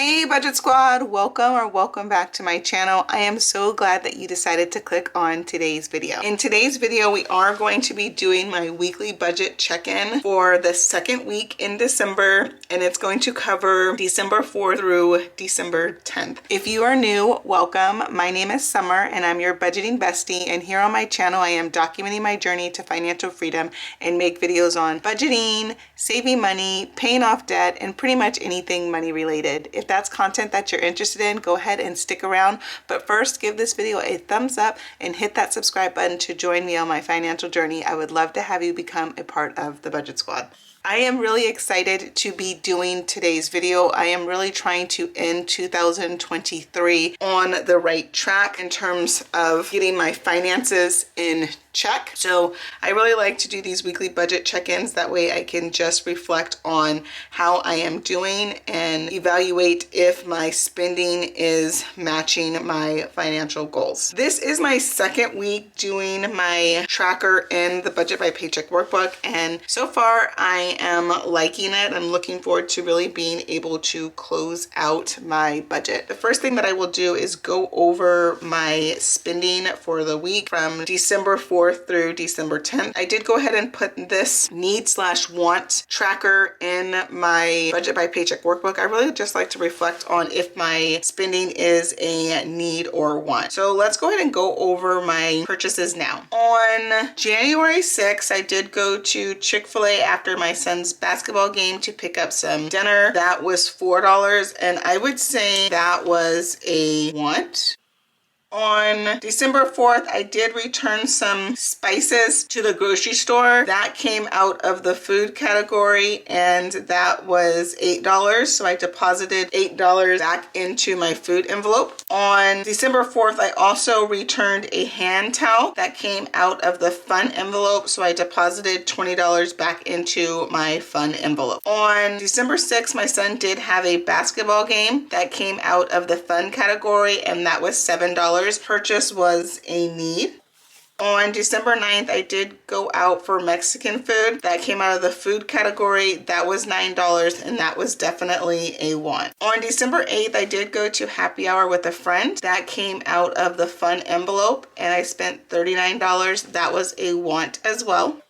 Hey Budget Squad, welcome back to my channel. I am so glad that you decided to click on today's video. In today's video, we are going to be doing my weekly budget check-in for the second week in December, and it's going to cover December 4th through December 10th. If you are new, welcome. My name is Summer and I'm your budgeting bestie, and here on my channel I am documenting my journey to financial freedom and make videos on budgeting, saving money, paying off debt, and pretty much anything money related. If that's content that you're interested in, go ahead and stick around. But first, give this video a thumbs up and hit that subscribe button to join me on my financial journey. I would love to have you become a part of the Budget Squad. I am really excited to be doing today's video. I am really trying to end 2023 on the right track in terms of getting my finances in check. So I really like to do these weekly budget check-ins. That way I can just reflect on how I am doing and evaluate if my spending is matching my financial goals. This is my second week doing my tracker in the Budget by Paycheck workbook, and so far I am liking it. I'm looking forward to really being able to close out my budget. The first thing that I will do is go over my spending for the week from December 4th through December 10th. I did go ahead and put this need/want tracker in my Budget by Paycheck workbook. I really just like to reflect on if my spending is a need or want. So let's go ahead and go over my purchases now. On January 6th, I did go to Chick-fil-A after my son's basketball game to pick up some dinner. That was $4, and I would say that was a want. On December 4th, I did return some spices to the grocery store. That came out of the food category, and that was $8. So I deposited $8 back into my food envelope. On December 4th, I also returned a hand towel that came out of the fun envelope. So I deposited $20 back into my fun envelope. On December 6th, my son did have a basketball game that came out of the fun category, and that was $7. Purchase was a need. On December 9th, I did go out for Mexican food. That came out of the food category. That was $9, and that was definitely a want. On December 8th, I did go to happy hour with a friend. That came out of the fun envelope, and I spent $39. That was a want as well.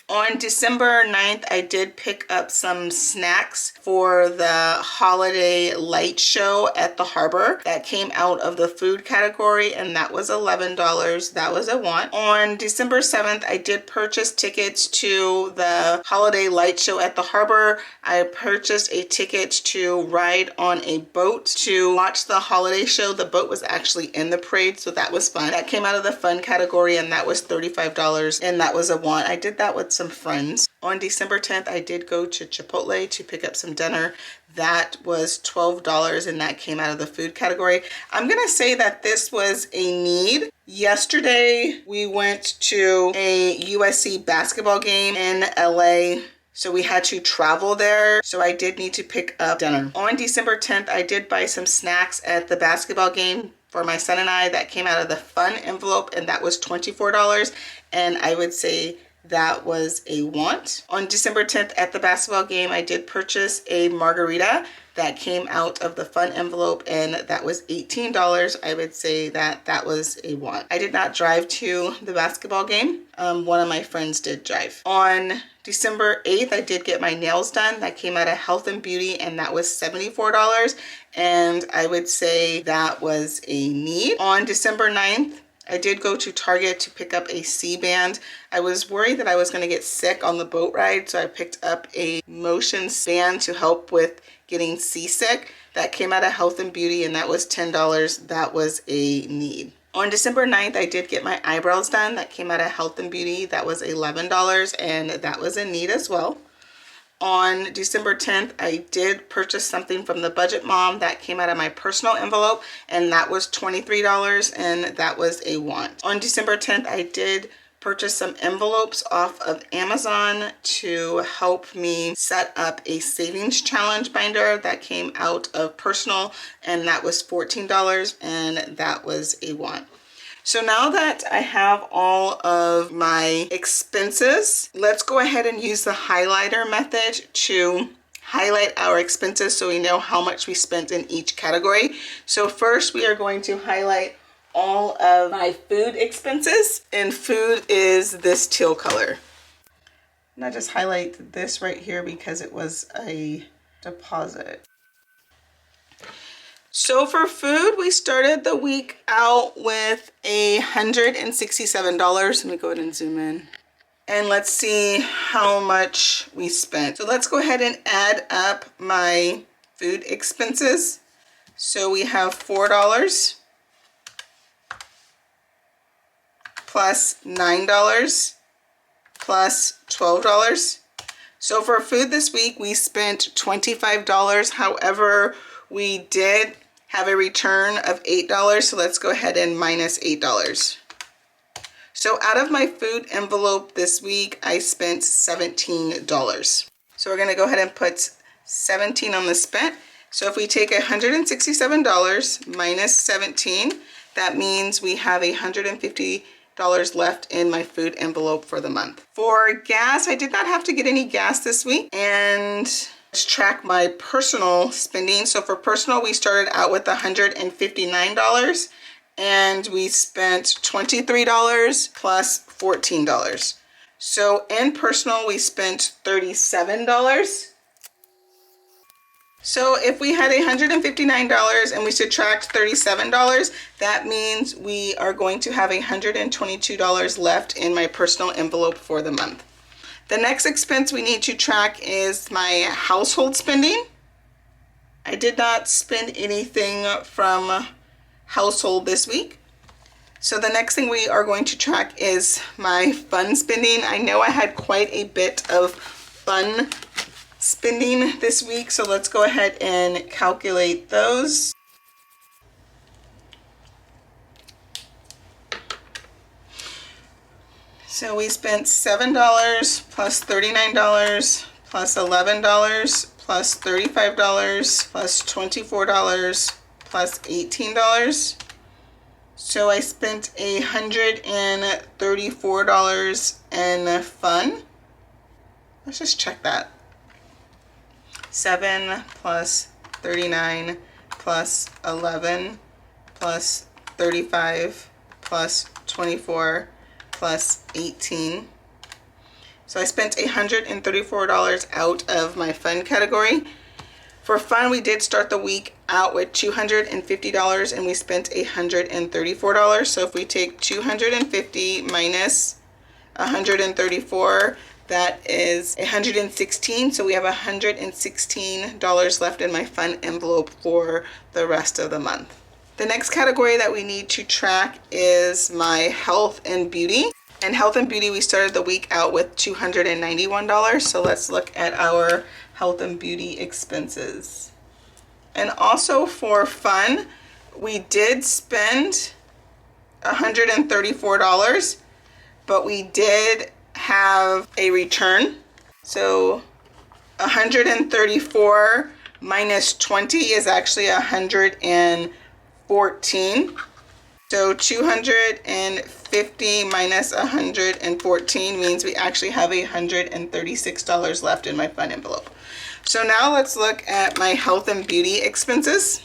On December 9th, I did pick up some snacks for the holiday light show at the harbor. That came out of the food category, and that was $11. That was a want. On December 7th, I did purchase tickets to the holiday light show at the harbor. I purchased a ticket to ride on a boat to watch the holiday show. The boat was actually in the parade, so that was fun. That came out of the fun category, and that was $35, and that was a want. I did that with some friends. On December 10th, I did go to Chipotle to pick up some dinner. That was $12, and that came out of the food category. I'm gonna say that this was a need. Yesterday, we went to a USC basketball game in LA. So we had to travel there. So I did need to pick up dinner. On December 10th, I did buy some snacks at the basketball game for my son and I. That came out of the fun envelope, and that was $24. And I would say that was a want. On December 10th at the basketball game, I did purchase a margarita that came out of the fun envelope, and that was $18. I would say that that was a want. I did not drive to the basketball game. One of my friends did drive. On December 8th, I did get my nails done. That came out of Health and Beauty, and that was $74. And I would say that was a need. On December 9th, I did go to Target to pick up a C-band. I was worried that I was going to get sick on the boat ride, so I picked up a motion band to help with getting seasick. That came out of Health and Beauty, and that was $10. That was a need. On December 9th, I did get my eyebrows done. That came out of Health and Beauty. That was $11, and that was a need as well. On December 10th, I did purchase something from the Budget Mom that came out of my personal envelope, and that was $23, and that was a want. On December 10th, I did purchase some envelopes off of Amazon to help me set up a savings challenge binder that came out of personal, and that was $14, and that was a want. So now that I have all of my expenses, let's go ahead and use the highlighter method to highlight our expenses so we know how much we spent in each category. So first we are going to highlight all of my food expenses, and food is this teal color. And I just highlight this right here because it was a deposit. So for food, we started the week out with $167. Let me go ahead and zoom in. And let's see how much we spent. So let's go ahead and add up my food expenses. So we have $4 plus $9 plus $12. So for food this week, we spent $25. However, we did have a return of $8. So let's go ahead and minus $8. So out of my food envelope this week, I spent $17. So we're gonna go ahead and put 17 on the spent. So if we take $167 minus 17, that means we have $150 left in my food envelope for the month. For gas, I did not have to get any gas this week. And let's track my personal spending. So for personal, we started out with $159. And we spent $23 plus $14. So in personal, we spent $37. So if we had $159 and we subtract $37, that means we are going to have $122 left in my personal envelope for the month. The next expense we need to track is my household spending. I did not spend anything from household this week. So the next thing we are going to track is my fun spending. I know I had quite a bit of fun spending this week, so let's go ahead and calculate those. So we spent $7 plus $39 plus $11 plus $35 plus $24 plus $18. So I spent $134 in fun. Let's just check that. 7 plus 39 plus 11 plus 35 plus 24 plus 18. So I spent $134 out of my fun category. For fun, we did start the week out with $250 and we spent $134. So if we take 250 minus 134, that is 116. So we have $116 left in my fun envelope for the rest of the month. The next category that we need to track is my health and beauty. And health and beauty, we started the week out with $291. So let's look at our health and beauty expenses. And also for fun, we did spend $134, but we did have a return. So 134 minus 20 is actually 114. So 250 minus 114 means we actually have $136 left in my fun envelope. So now let's look at my health and beauty expenses.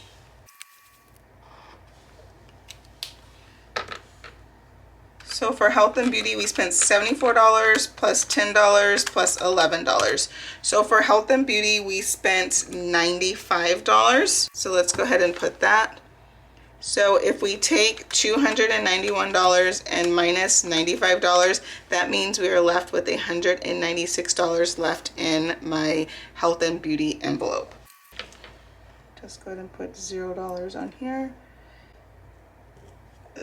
So for health and beauty, we spent $74 plus $10 plus $11. So for health and beauty, we spent $95. So let's go ahead and put that. So if we take $291 and minus $95, that means we are left with $196 left in my health and beauty envelope. Just go ahead and put $0 on here.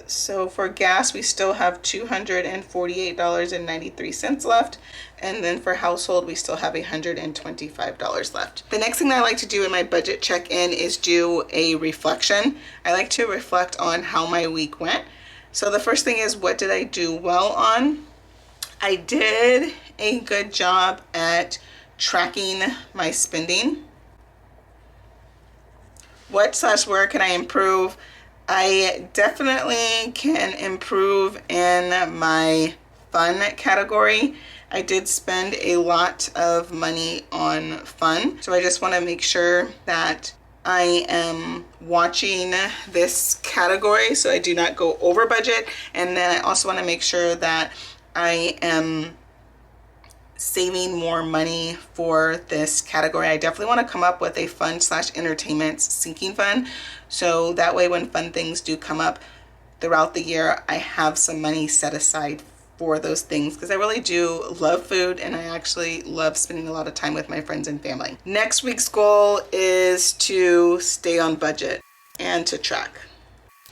So for gas, we still have $248.93 left. And then for household, we still have $125 left. The next thing I like to do in my budget check-in is do a reflection. I like to reflect on how my week went. So the first thing is, what did I do well on? I did a good job at tracking my spending. Where can I improve? I definitely can improve in my fun category. I did spend a lot of money on fun. So I just want to make sure that I am watching this category so I do not go over budget. And then I also want to make sure that I am saving more money for this category. I definitely want to come up with a fun/entertainment sinking fund. So that way when fun things do come up throughout the year, I have some money set aside for those things, because I really do love food and I actually love spending a lot of time with my friends and family. Next week's goal is to stay on budget and to track.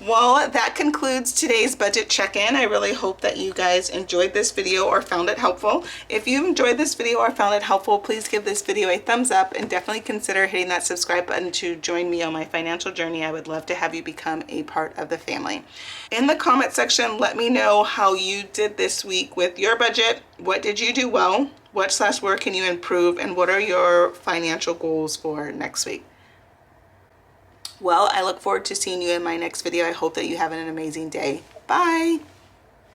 Well, that concludes today's budget check-in. I really hope that you guys enjoyed this video or found it helpful. If you enjoyed this video or found it helpful, please give this video a thumbs up and definitely consider hitting that subscribe button to join me on my financial journey. I would love to have you become a part of the family. In the comment section, let me know how you did this week with your budget. What did you do well? What/where can you improve? And what are your financial goals for next week? Well, I look forward to seeing you in my next video. I hope that you have an amazing day. Bye.